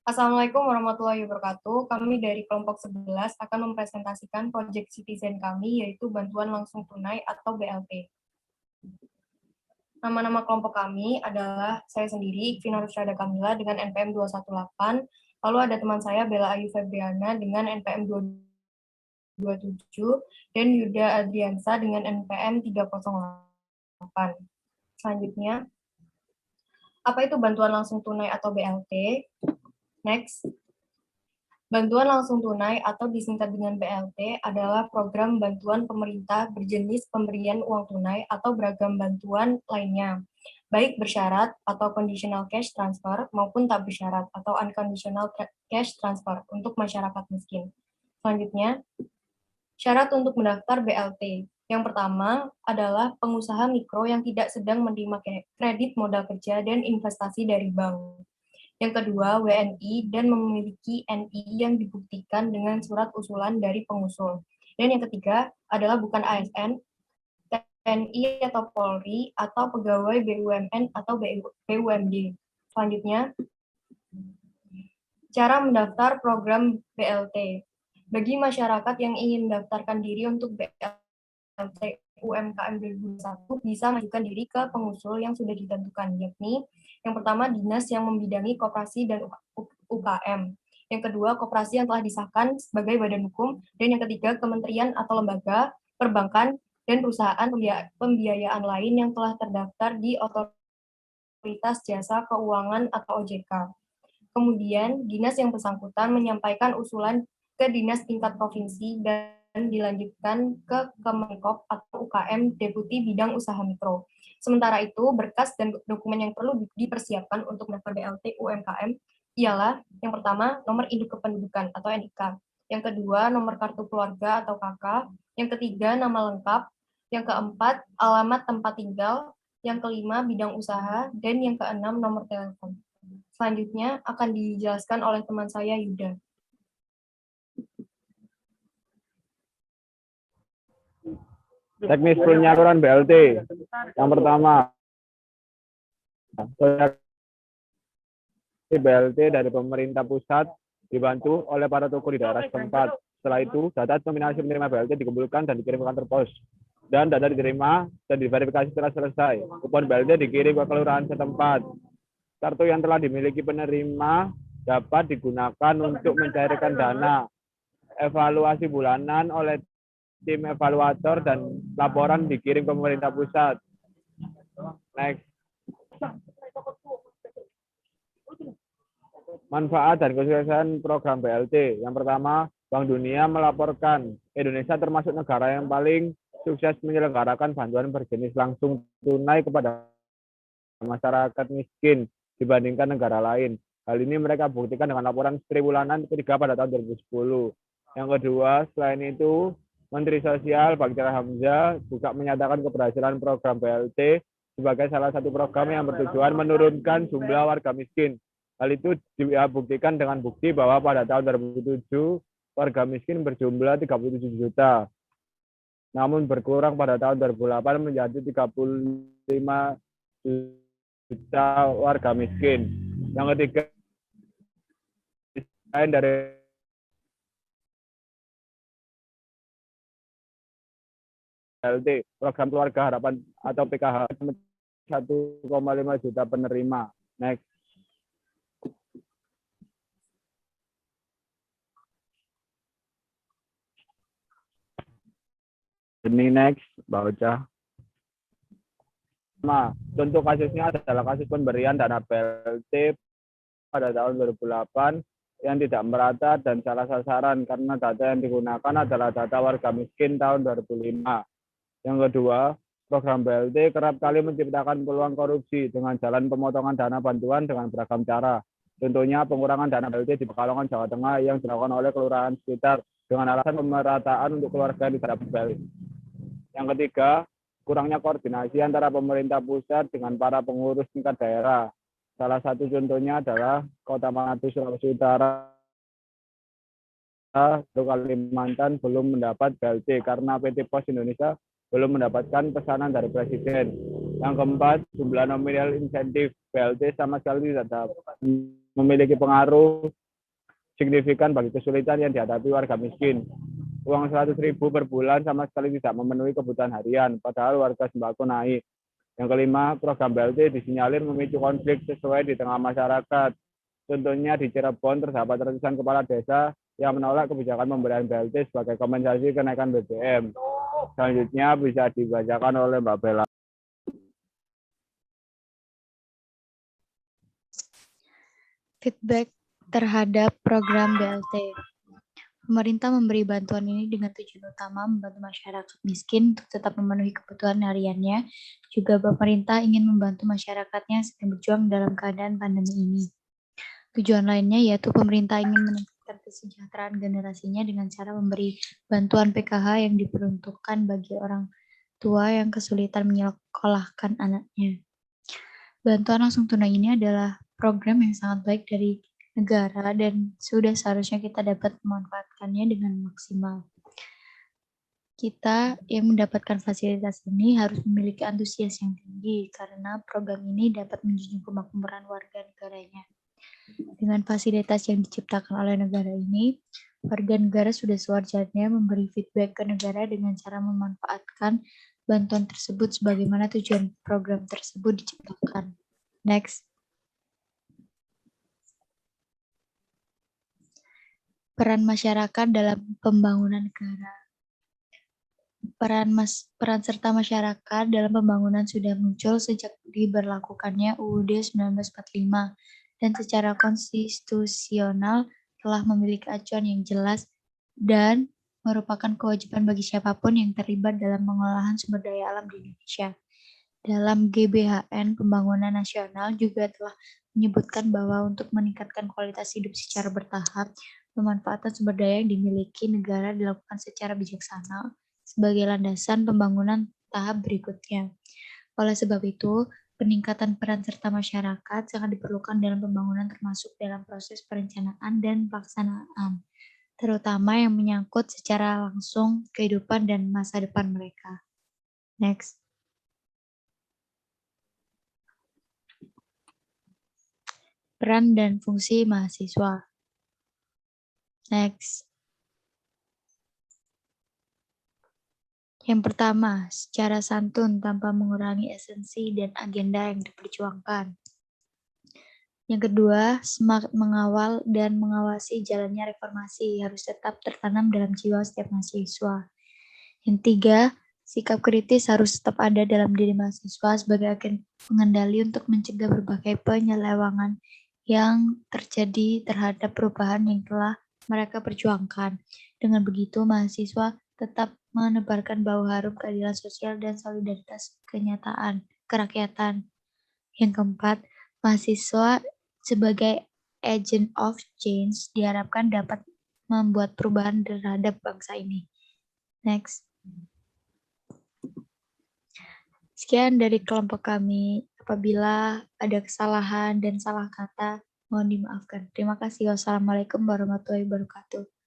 Assalamualaikum warahmatullahi wabarakatuh. Kami dari kelompok 11 akan mempresentasikan proyek citizen kami, yaitu bantuan langsung tunai atau BLT. Nama-nama kelompok kami adalah saya sendiri, Vina Rusada Kamila dengan NPM 218, lalu ada teman saya Bella Ayu Febriana dengan NPM 227, dan Yuda Adriansa dengan NPM 308. Selanjutnya, apa itu bantuan langsung tunai atau BLT? Next. Bantuan langsung tunai atau disingkat dengan BLT adalah program bantuan pemerintah berjenis pemberian uang tunai atau beragam bantuan lainnya, baik bersyarat atau conditional cash transfer maupun tak bersyarat atau unconditional cash transfer untuk masyarakat miskin. Selanjutnya, syarat untuk mendaftar BLT. Yang pertama adalah pengusaha mikro yang tidak sedang menerima kredit modal kerja dan investasi dari bank. Yang kedua, WNI dan memiliki NI yang dibuktikan dengan surat usulan dari pengusul. Dan yang ketiga adalah bukan ASN, TNI atau Polri, atau pegawai BUMN atau BUMD. Selanjutnya, cara mendaftar program BLT. Bagi masyarakat yang ingin mendaftarkan diri untuk BLT UMKM 2021 bisa mengajukan diri ke pengusul yang sudah ditentukan, yakni yang pertama dinas yang membidangi koperasi dan UKM, yang kedua koperasi yang telah disahkan sebagai badan hukum, dan yang ketiga kementerian atau lembaga, perbankan, dan perusahaan pembiayaan lain yang telah terdaftar di Otoritas Jasa Keuangan atau OJK. Kemudian dinas yang bersangkutan menyampaikan usulan ke dinas tingkat provinsi dan dilanjutkan ke Kemenkop atau UKM Deputi Bidang Usaha Mikro. Sementara itu, berkas dan dokumen yang perlu dipersiapkan untuk mendaftar BLT UMKM ialah yang pertama, nomor induk kependudukan atau NIK, yang kedua, nomor kartu keluarga atau KK, yang ketiga, nama lengkap, yang keempat, alamat tempat tinggal, yang kelima, bidang usaha, dan yang keenam, nomor telepon. Selanjutnya akan dijelaskan oleh teman saya, Yuda. Teknis penyaluran BLT. Yang pertama, BLT dari pemerintah pusat dibantu oleh para toko di daerah setempat. Setelah itu, data nominasi penerima BLT dikumpulkan dan dikirim ke kantor pos. Dan data diterima dan diverifikasi setelah selesai. Kupon BLT dikirim ke kelurahan setempat. Kartu yang telah dimiliki penerima dapat digunakan untuk mencairkan dana. Evaluasi bulanan oleh tim evaluator dan laporan dikirim ke pemerintah pusat. Next. Manfaat dan kesuksesan program BLT. Yang pertama, Bank Dunia melaporkan Indonesia termasuk negara yang paling sukses menyelenggarakan bantuan berjenis langsung tunai kepada masyarakat miskin dibandingkan negara lain. Hal ini mereka buktikan dengan laporan triwulan ketiga pada tahun 2010. Yang kedua, selain itu, Menteri Sosial Bagja Hamzah juga menyatakan keberhasilan program BLT sebagai salah satu program yang bertujuan menurunkan jumlah warga miskin. Hal itu dibuktikan dengan bukti bahwa pada tahun 2007 warga miskin berjumlah 37 juta. Namun berkurang pada tahun 2008 menjadi 35 juta warga miskin. Yang ketiga, selain dari BLT, program keluarga harapan atau PKH 1,5 juta penerima. Next. Ini next, Mbak Ocha. Nah, contoh kasusnya adalah kasus pemberian dana BLT pada tahun 2008 yang tidak merata dan salah sasaran karena data yang digunakan adalah data warga miskin tahun 2005. Yang kedua, program BLT kerap kali menciptakan peluang korupsi dengan jalan pemotongan dana bantuan dengan beragam cara. Contohnya pengurangan dana BLT di Pekalongan, Jawa Tengah yang dilakukan oleh kelurahan sekitar dengan alasan pemerataan untuk keluarga yang tidak BLT. Yang ketiga, kurangnya koordinasi antara pemerintah pusat dengan para pengurus tingkat daerah. Salah satu contohnya adalah Kota Manado, Sulawesi Utara, Kalimantan belum mendapat BLT karena PT Pos Indonesia belum mendapatkan pesanan dari Presiden. Yang keempat, jumlah nominal insentif BLT sama sekali tidak dapat memiliki pengaruh signifikan bagi kesulitan yang dihadapi warga miskin. Uang 100.000 per bulan sama sekali tidak memenuhi kebutuhan harian, padahal warga sembako naik. Yang kelima, program BLT disinyalir memicu konflik sesuai di tengah masyarakat. Contohnya di Cirebon terdapat ratusan kepala desa yang menolak kebijakan pemberian BLT sebagai kompensasi kenaikan BBM. Selanjutnya bisa dibacakan oleh Mbak Bella. Feedback terhadap program BLT. Pemerintah memberi bantuan ini dengan tujuan utama membantu masyarakat miskin untuk tetap memenuhi kebutuhan hariannya. Juga pemerintah ingin membantu masyarakatnya yang sedang berjuang dalam keadaan pandemi ini. Tujuan lainnya yaitu pemerintah ingin meningkatkan kesejahteraan generasinya dengan cara memberi bantuan PKH yang diperuntukkan bagi orang tua yang kesulitan menyekolahkan anaknya. Bantuan langsung tunai ini adalah program yang sangat baik dari negara dan sudah seharusnya kita dapat memanfaatkannya dengan maksimal. Kita yang mendapatkan fasilitas ini harus memiliki antusias yang tinggi karena program ini dapat menjunjung kemakmuran warga negaranya. Dengan fasilitas yang diciptakan oleh negara ini, warga negara sudah sewajarnya memberi feedback ke negara dengan cara memanfaatkan bantuan tersebut sebagaimana tujuan program tersebut diciptakan. Next. Peran masyarakat dalam pembangunan negara. Peran serta masyarakat dalam pembangunan sudah muncul sejak diberlakukannya UUD 1945 dan secara konstitusional telah memiliki acuan yang jelas dan merupakan kewajiban bagi siapapun yang terlibat dalam pengolahan sumber daya alam di Indonesia. Dalam GBHN Pembangunan Nasional juga telah menyebutkan bahwa untuk meningkatkan kualitas hidup secara bertahap, pemanfaatan sumber daya yang dimiliki negara dilakukan secara bijaksana sebagai landasan pembangunan tahap berikutnya. Oleh sebab itu, peningkatan peran serta masyarakat sangat diperlukan dalam pembangunan termasuk dalam proses perencanaan dan pelaksanaan, terutama yang menyangkut secara langsung kehidupan dan masa depan mereka. Next. Peran dan fungsi mahasiswa. Next. Yang pertama, secara santun tanpa mengurangi esensi dan agenda yang diperjuangkan. Yang kedua, semangat mengawal dan mengawasi jalannya reformasi harus tetap tertanam dalam jiwa setiap mahasiswa. Yang tiga, sikap kritis harus tetap ada dalam diri mahasiswa sebagai agen pengendali untuk mencegah berbagai penyelewangan yang terjadi terhadap perubahan yang telah mereka perjuangkan. Dengan begitu, mahasiswa tetap menebarkan bau harum keadilan sosial dan solidaritas kerakyatan. Yang keempat, mahasiswa sebagai agent of change diharapkan dapat membuat perubahan terhadap bangsa ini. Next. Sekian dari kelompok kami. Apabila ada kesalahan dan salah kata, mohon dimaafkan. Terima kasih. Wassalamualaikum warahmatullahi wabarakatuh.